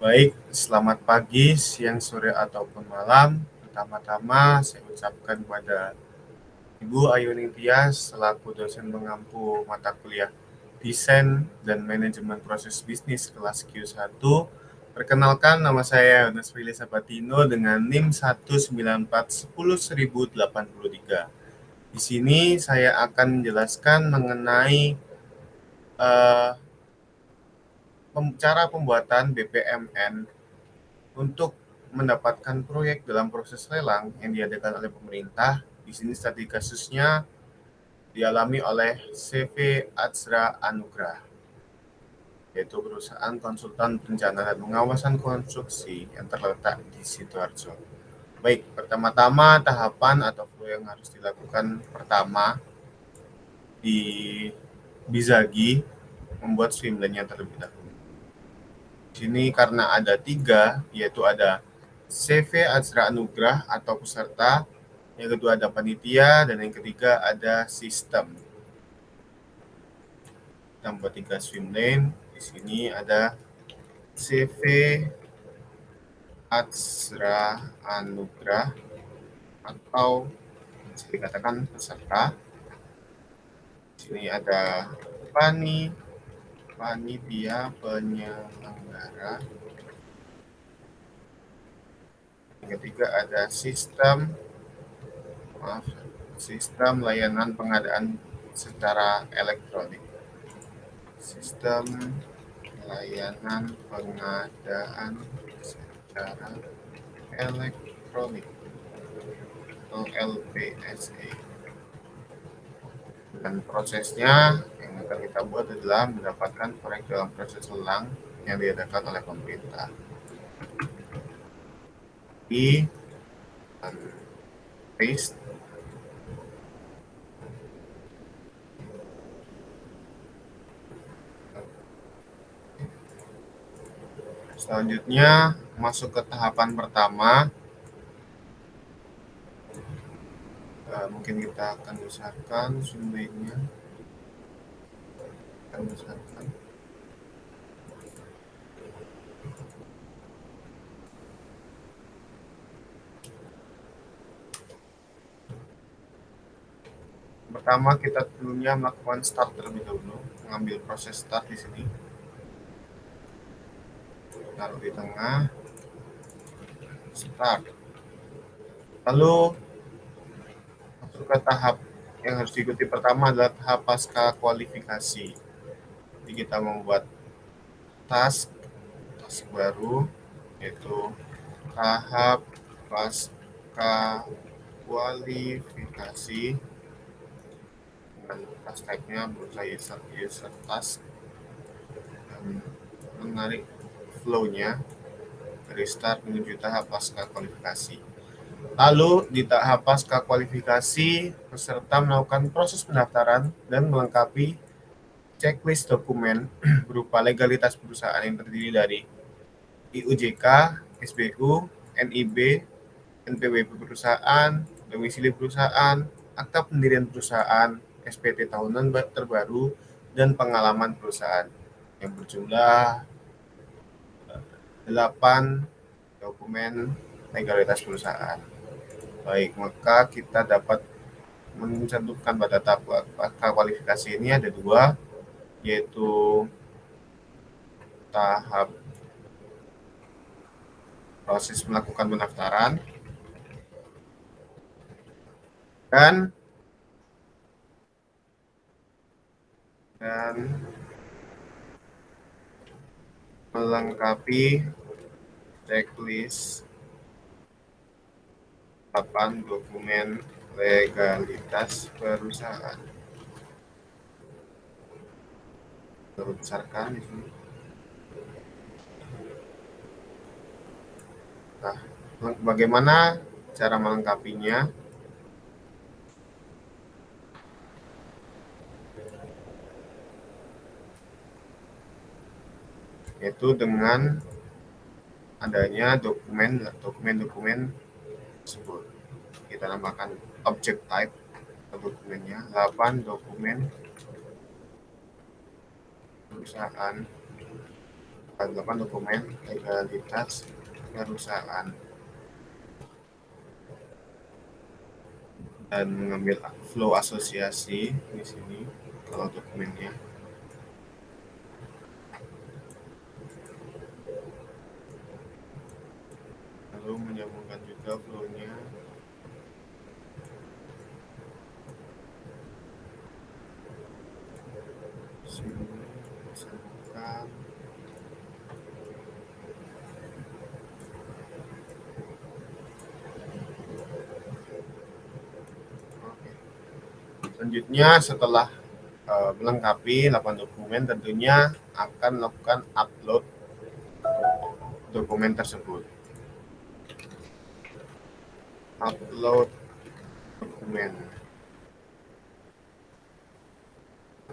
Baik, selamat pagi, siang, sore, ataupun malam. Pertama-tama saya ucapkan kepada Ibu Ayu Ningtyas selaku dosen mengampu mata kuliah Desain dan Manajemen Proses Bisnis kelas Q1. Perkenalkan, nama saya Yones Fili Sabatino dengan NIM 194101083. Di sini saya akan menjelaskan mengenai eh, cara pembuatan BPMN untuk mendapatkan proyek dalam proses lelang yang diadakan oleh pemerintah. Di sini studi kasusnya dialami oleh CV Azra Anugrah, yaitu perusahaan konsultan perencanaan dan pengawasan konstruksi yang terletak di Sidoarjo. Baik, pertama-tama tahapan atau flow yang harus dilakukan pertama di Bizagi membuat swimlane-nya terlebih dahulu. Di sini karena ada 3, yaitu ada CV Azra Anugrah atau peserta, yang kedua ada panitia, dan yang ketiga ada sistem. Kita membuat 3 swimlane. Di sini ada CV Azra Anugrah atau bisa dikatakan peserta. Di sini ada panitia penyelenggara. Yang ketiga ada sistem layanan pengadaan secara elektronik. Sistem layanan pengadaan secara elektronik atau LPSE. Dan prosesnya yang akan kita buat adalah mendapatkan proyek dalam proses lelang yang diadakan oleh pemerintah. Di paste. Selanjutnya masuk ke tahapan pertama. Mungkin kita akan besarkan swimlane-nya. Pertama kita dulunya melakukan start terlebih dahulu, mengambil proses start di sini. Taruh di tengah, start. Lalu masuk ke tahap yang harus diikuti pertama adalah tahap pasca kualifikasi. Jadi kita membuat task baru, yaitu tahap pasca kualifikasi. Dan task type-nya berusaha user task, dan menarik flow-nya dari start menuju tahap pasca kualifikasi. Lalu di tahap pasca kualifikasi, peserta melakukan proses pendaftaran dan melengkapi checklist dokumen berupa legalitas perusahaan yang terdiri dari IUJK, SBU, NIB, NPWP perusahaan, domisili perusahaan, akta pendirian perusahaan, SPT tahunan terbaru, dan pengalaman perusahaan yang berjumlah 8 dokumen legalitas perusahaan. Baik, maka kita dapat mencantumkan pada tahap kualifikasi ini ada 2, yaitu tahap proses melakukan pendaftaran dan melengkapi checklist 8 dokumen legalitas perusahaan. Kita besarkan di sini. Nah, bagaimana cara melengkapinya? Yaitu dengan adanya dokumen tersebut. Kita namakan object type dokumennya 8 dokumen perusahaan 8 dokumen legalitas perusahaan dan mengambil flow asosiasi di sini kalau dokumennya. Lalu menyambungkan juga flow-nya. Sini sambungkan. Oke. Selanjutnya setelah melengkapi 8 dokumen, tentunya akan melakukan upload dokumen tersebut. Upload dokumen.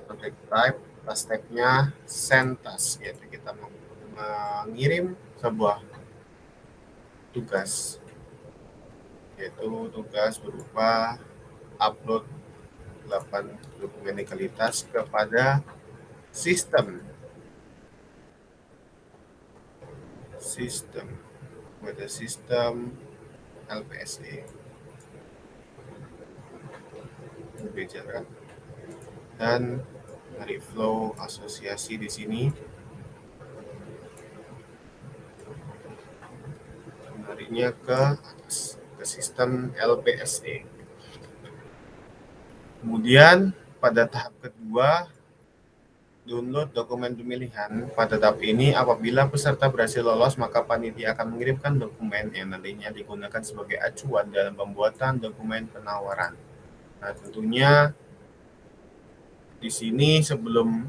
Project type, task type-nya send task, yaitu kita mengirim sebuah tugas, yaitu tugas berupa upload 8 dokumen legalitas kepada sistem LPSE berbicara dan dari flow asosiasi di sini menariknya ke atas ke sistem LPSE. Kemudian pada tahap kedua, download dokumen pemilihan. Pada tahap ini, apabila peserta berhasil lolos, maka panitia akan mengirimkan dokumen yang nantinya digunakan sebagai acuan dalam pembuatan dokumen penawaran. Nah, tentunya di sini sebelum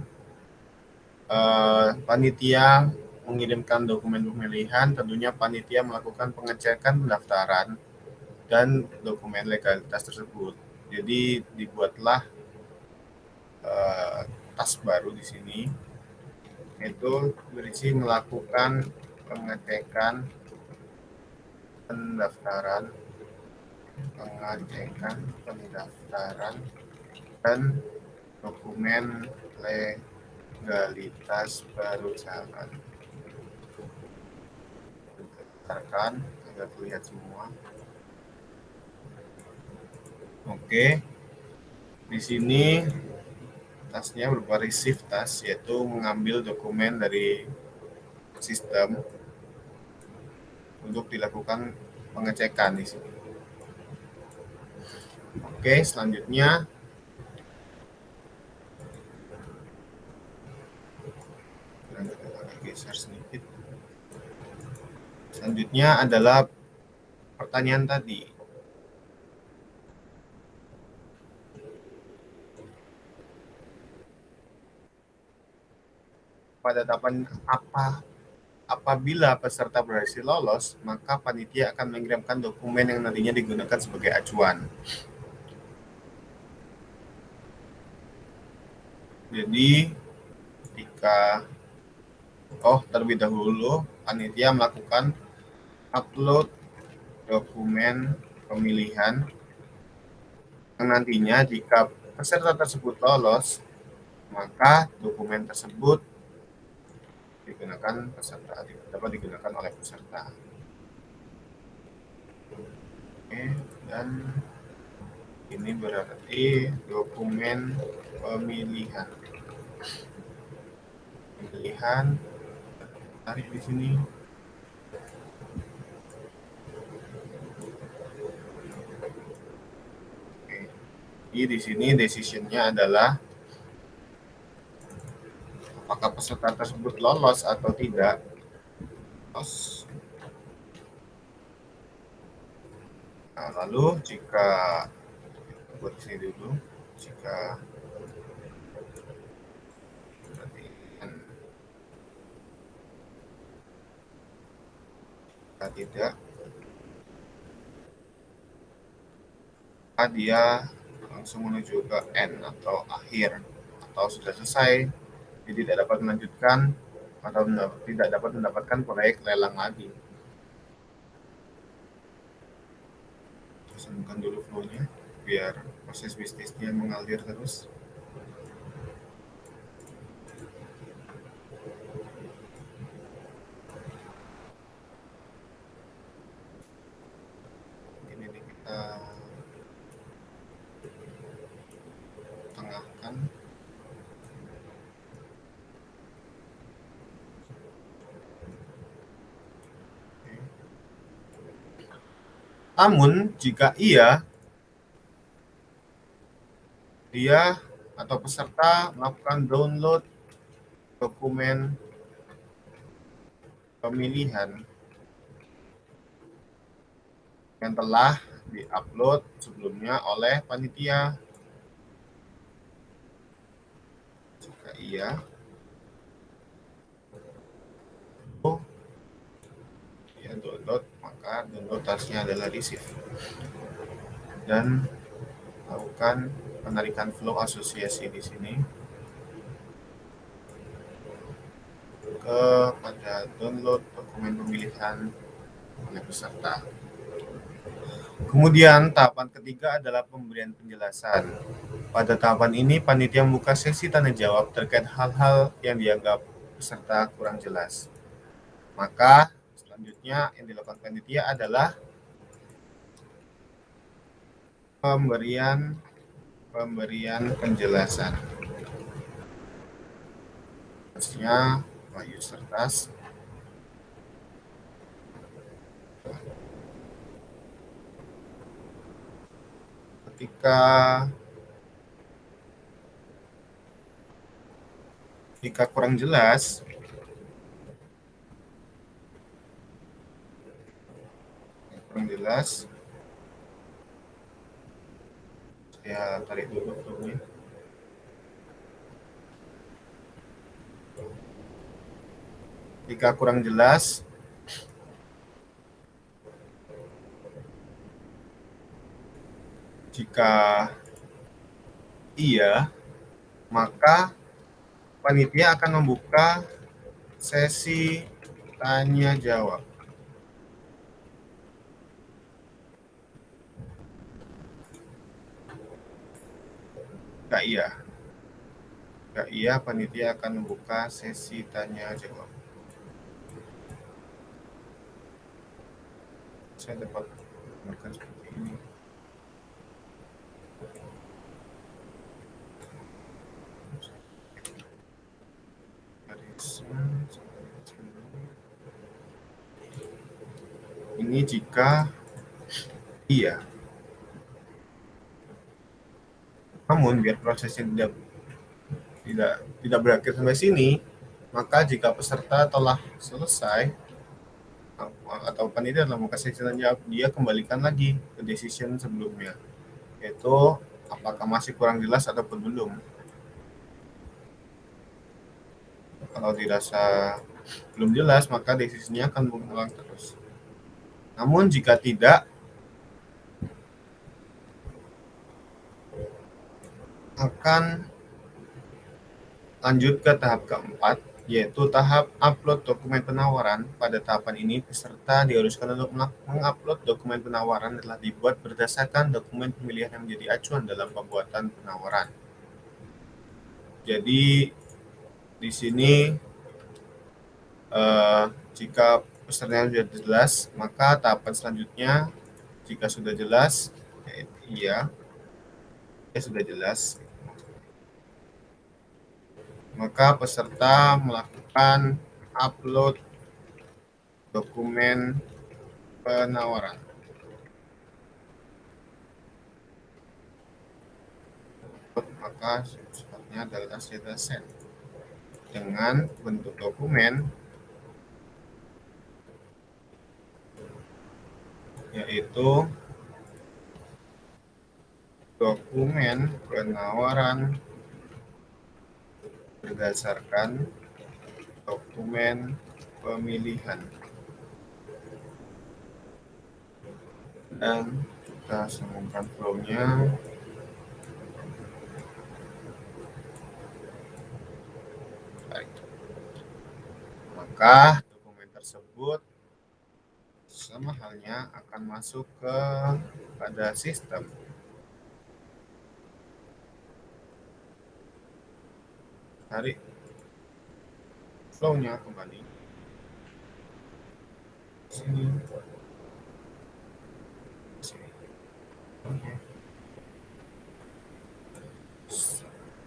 panitia mengirimkan dokumen pemilihan, tentunya panitia melakukan pengecekan pendaftaran dan dokumen legalitas tersebut. Jadi dibuatlah task baru di sini, yaitu berisi melakukan pengecekan pendaftaran dan dokumen legalitas perusahaan. Berdasarkan agar terlihat semua. Oke, di sini tasnya berupa receive task, yaitu mengambil dokumen dari sistem untuk dilakukan pengecekan di sini. Oke, selanjutnya geser sedikit. Selanjutnya adalah pertanyaan tadi. Pada tahapan apabila peserta berhasil lolos, maka panitia akan mengirimkan dokumen yang nantinya digunakan sebagai acuan. Jadi, ketika terlebih dahulu panitia melakukan upload dokumen pemilihan yang nantinya jika peserta tersebut lolos, maka dokumen tersebut dapat digunakan oleh peserta. Oke, dan ini berarti dokumen pemilihan tarik di sini. Oke. Jadi di sini decision-nya adalah apakah peserta tersebut lolos atau tidak. Nah, lalu jika buat sini dulu, jika tidak, dia langsung menuju ke end atau akhir atau sudah selesai, jadi tidak dapat melanjutkan atau tidak dapat mendapatkan proyek lelang lagi. Sambungkan dulu flow-nya biar proses bisnisnya mengalir terus. Namun jika dia atau peserta melakukan download dokumen pemilihan yang telah diupload sebelumnya oleh panitia. Jika dia download, maka download harusnya adalah receive dan lakukan penarikan flow asosiasi di sini kepada download dokumen pemilihan oleh peserta. Kemudian tahapan ketiga adalah pemberian penjelasan. Pada tahapan ini, panitia membuka sesi tanya jawab terkait hal-hal yang dianggap peserta kurang jelas. Maka selanjutnya yang dilakukan panitia adalah pemberian penjelasan. Maksudnya user task jika kurang jelas, saya tarik dulu flownya. Jika kurang jelas, jika maka panitia akan membuka sesi tanya jawab. Jika iya, panitia akan membuka sesi tanya jawab. Saya dapat gambarkan seperti ini. Ini jika iya. Namun biar prosesnya tidak berakhir sampai sini, maka jika peserta telah selesai atau panitia telah membuka sesi tanya jawab, dia kembalikan lagi ke decision sebelumnya, yaitu apakah masih kurang jelas ataupun belum. Kalau dirasa belum jelas, maka decision-nya akan berulang terus. Namun jika tidak, akan lanjut ke tahap keempat, yaitu tahap upload dokumen penawaran. Pada tahapan ini, peserta diharuskan untuk mengupload dokumen penawaran yang telah dibuat berdasarkan dokumen pemilihan yang menjadi acuan dalam pembuatan penawaran. Jadi di sini jika peserta sudah jelas, maka tahapan selanjutnya jika sudah jelas, sudah jelas, maka peserta melakukan upload dokumen penawaran. Maka sifatnya adalah data set dengan bentuk dokumen yaitu dokumen penawaran berdasarkan dokumen pemilihan. Dan kita sambungkan flow-nya. Maka dokumen tersebut sama halnya akan masuk pada sistem. Tarik flow-nya kembali. Sini.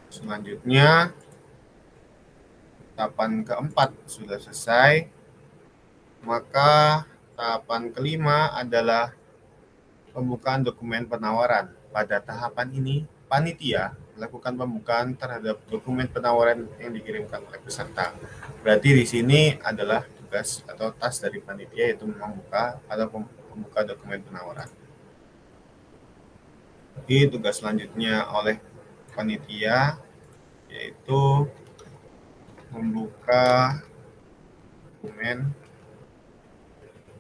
Selanjutnya, tahapan keempat sudah selesai. Maka tahapan kelima adalah Pembukaan dokumen penawaran. Pada tahapan ini, panitia melakukan pembukaan terhadap dokumen penawaran yang dikirimkan oleh peserta. Berarti di sini adalah tugas atau tas dari panitia, yaitu membuka atau membuka dokumen penawaran. Jadi tugas selanjutnya oleh panitia yaitu membuka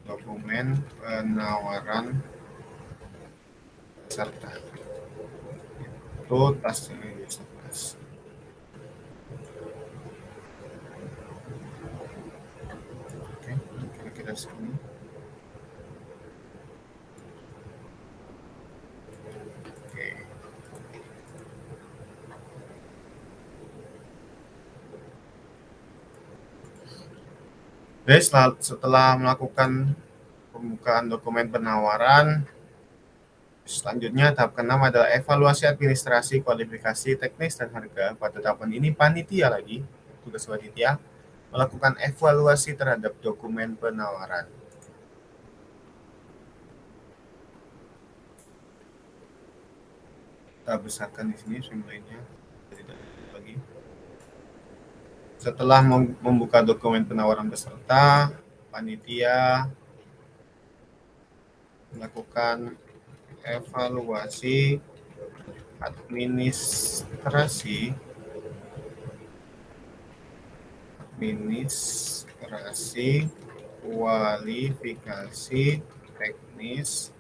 dokumen penawaran peserta. Itu tasnya tas. Oke, kira-kira segini. Oke. Jadi setelah melakukan pembukaan dokumen penawaran, selanjutnya tahap ke-6 adalah evaluasi administrasi, kualifikasi, teknis, dan harga. Pada tahapan ini panitia lagi, tugas panitia melakukan evaluasi terhadap dokumen penawaran. Kita besarkan di sini simbolnya, tidak lagi. Setelah membuka dokumen penawaran peserta, panitia melakukan evaluasi administrasi, kualifikasi, teknis,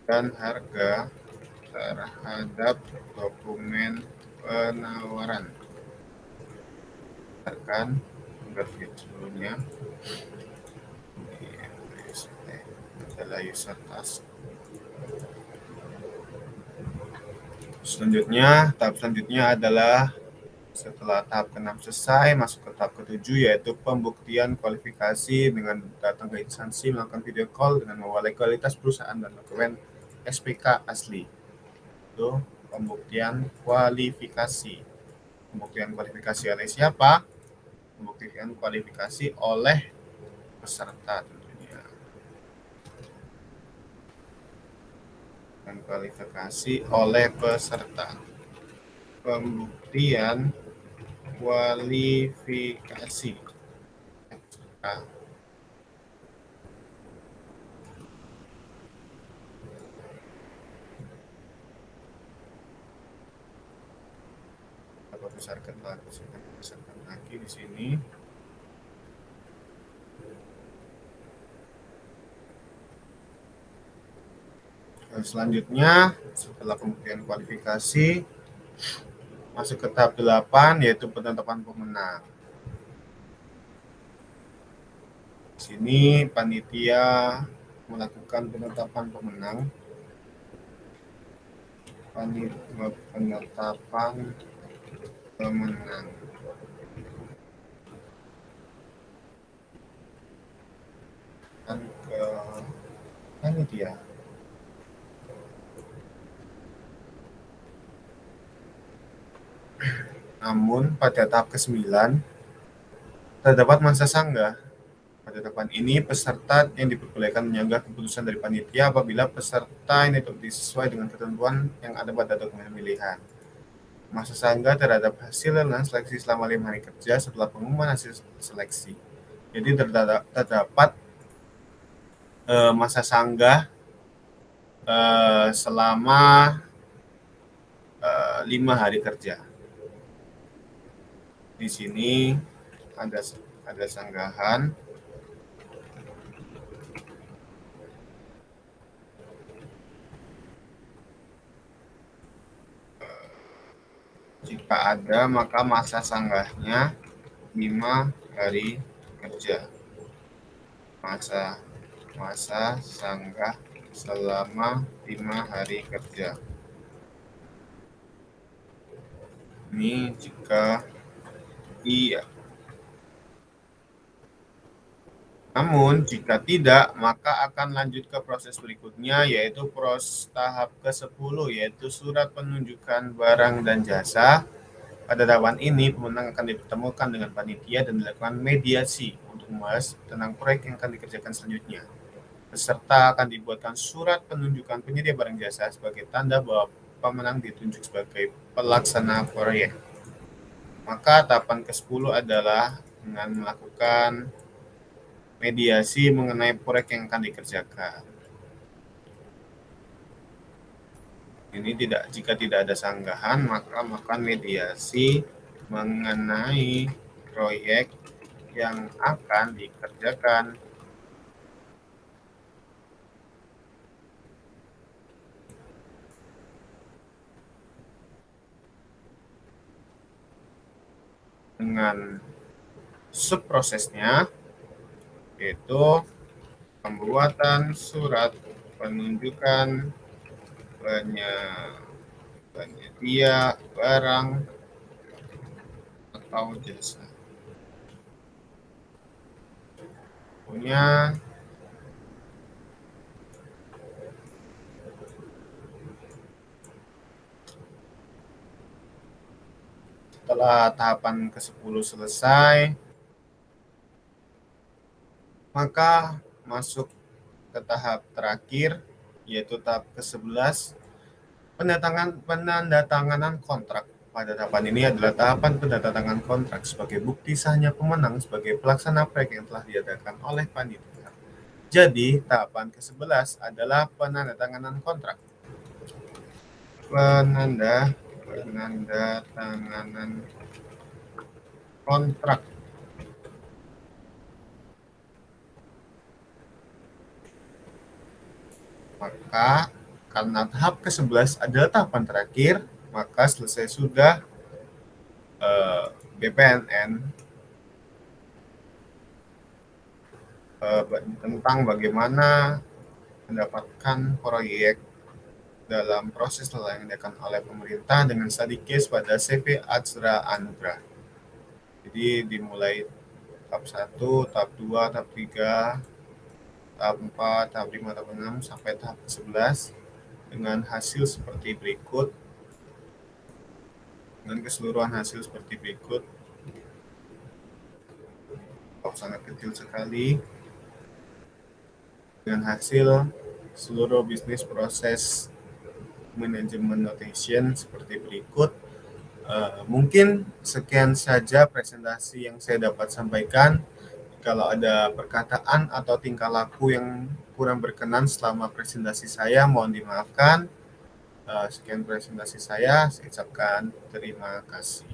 dan harga terhadap dokumen penawaran. Berdasarkan grafik sebelumnya adalah user task. Tahap selanjutnya adalah setelah tahap ke-6 selesai, masuk ke tahap ke-7 yaitu pembuktian kualifikasi dengan datang ke instansi, melakukan video call dengan membawa legalitas perusahaan dan dokumen SPK asli. Itu pembuktian kualifikasi. Pembuktian kualifikasi oleh siapa? Pembuktian kualifikasi oleh peserta tentunya. Dan kualifikasi oleh peserta. Pembuktian kualifikasi. Nah, kita besarkan lagi di sini. Dan selanjutnya setelah pembuktian kualifikasi masuk ke tahap 8 yaitu penetapan pemenang. Di sini panitia melakukan penetapan pemenang. Penetapan pemenang. Dan ke panitia. Namun pada tahap ke-9 terdapat masa sanggah. Pada tahapan ini, peserta yang diperbolehkan menyanggah keputusan dari panitia apabila peserta ini terbukti sesuai dengan ketentuan yang ada pada dokumen pilihan. Masa sanggah terhadap hasil lelang seleksi selama 5 hari kerja setelah pengumuman hasil seleksi. Jadi terdapat masa sanggah selama 5 hari kerja. Di sini ada sanggahan. Jika ada, maka masa sanggahnya 5 hari kerja. Masa sanggah selama 5 hari kerja. Ini jika iya. Namun, jika tidak, maka akan lanjut ke proses berikutnya, yaitu tahap ke-10, yaitu surat penunjukan barang dan jasa. Pada tahapan ini, pemenang akan dipertemukan dengan panitia dan dilakukan mediasi untuk membahas tentang proyek yang akan dikerjakan selanjutnya. Peserta akan dibuatkan surat penunjukan penyedia barang jasa sebagai tanda bahwa pemenang ditunjuk sebagai pelaksana proyek. Maka tahapan ke-10 adalah dengan melakukan mediasi mengenai proyek yang akan dikerjakan. Ini jika tidak ada sanggahan, maka melakukan mediasi mengenai proyek yang akan dikerjakan. Dengan subprosesnya, yaitu pembuatan surat penunjukan penyedia barang atau jasa. Punya setelah tahapan ke-10 selesai, maka masuk ke tahap terakhir, yaitu tahap ke-11, penandatanganan kontrak. Pada tahapan ini adalah tahapan penandatanganan kontrak sebagai bukti sahnya pemenang sebagai pelaksana proyek yang telah diadakan oleh panitia. Jadi, tahapan ke-11 adalah penandatanganan kontrak. Penandatanganan kontrak. Maka karena tahap ke-11 adalah tahapan terakhir, maka selesai sudah BPNN tentang bagaimana mendapatkan proyek dalam proses lelang yang dilakukan oleh pemerintah dengan study case pada CV Ajra Anugrah. Jadi dimulai tahap 1, tahap 2, tahap 3, tahap 4, tahap 5, tahap 6, sampai tahap 11 dengan hasil seperti berikut. Dengan keseluruhan hasil seperti berikut. Sangat kecil sekali. Dengan hasil seluruh bisnis proses manajemen notation seperti berikut. Mungkin sekian saja presentasi yang saya dapat sampaikan. Kalau ada perkataan atau tingkah laku yang kurang berkenan selama presentasi saya, mohon dimaafkan. Sekian presentasi saya ucapkan terima kasih.